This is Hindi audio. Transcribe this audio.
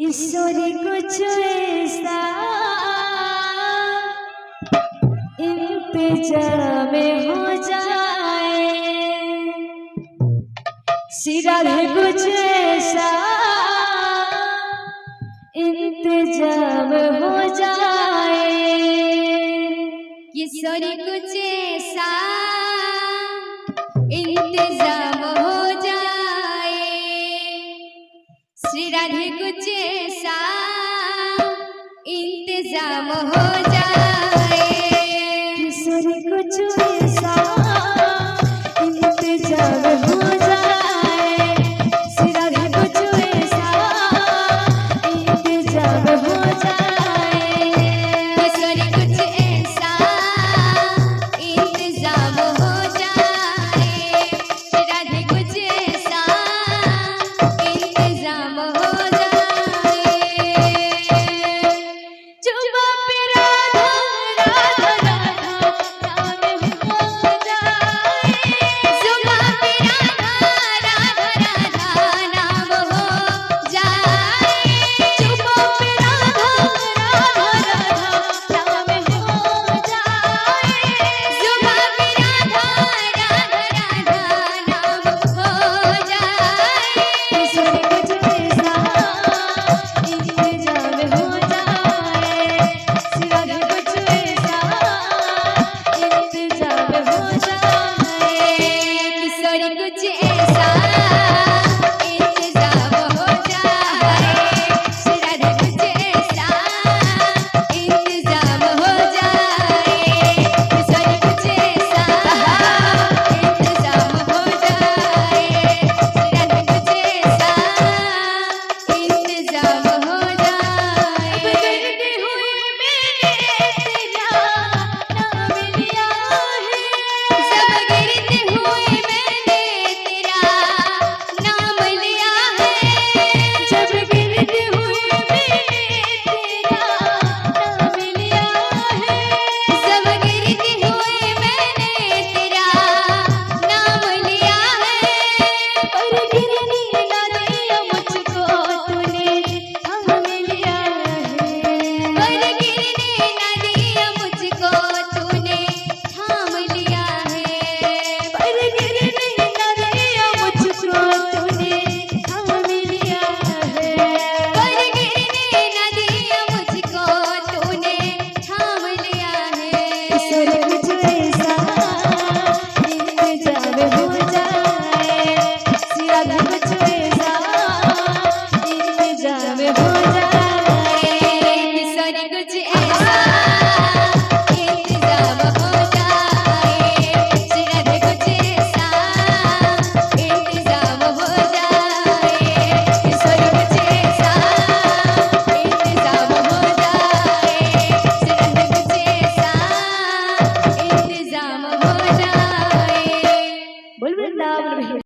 किशोरी कुछ ऐसा इंतजाम हो जाए, सिराधे कुछ ऐसा इंतजाम हो जाए, किशोरी कुछ ऐसा इंतजाम हो जाए, श्री राधे कुछ ऐसा इंतजाम हो जाए, किशोरी कुछ ऐसा इंतजाम हो जाए, श्री राधे कुछ ऐसा इंतजाम हो जाए, किशोरी कुछ ऐसा इंतजाम हो जाए, श्री राधे कुछ ऐसा इंतजाम हो जाए, जुबा पे राधा राधा राधा नाम हो जाए, जुबा पे राधा राधा राधा नाम हो जाए, जुबा पे राधा राधा राधा नाम हो जाए, जुबा पे राधा राधा राधा नाम हो जाए, किशोरी कुछ ऐसा इंतजाम हो जाए, श्री राधे कुछ ऐसा इंतजाम हो जाए, किशोरी कुछ ऐसा इंतजाम हो जाए, श्री राधे कुछ ऐसा इंतजाम हो जाए, किशोरी कुछ ऐसा इंतजाम हो जाए, श्री राधे कुछ ऐसा इंतजाम हो जाए, बिगड़ते हुए मैंने तेरा नाम लिया है, सब गिरते हुए मैंने तेरा नाम लिया है, जब गिरते हुए मैंने तेरा नाम लिया है, सब गिरते हुए मैंने तेरा नाम लिया है, पर गिरने ना दिया मुझको तूने थाम लिया है, पर गिरने ना दिया मुझको तूने थाम लिया है, पर गिरने ना दिया मुझको तूने थाम लिया है, पर गिरने ना दिया मुझको तूने थाम लिया है, किशोरी कुछ ऐसा इंतजाम हो जाए, श्री राधे कुछ ऐसा इंतजाम हो जाए।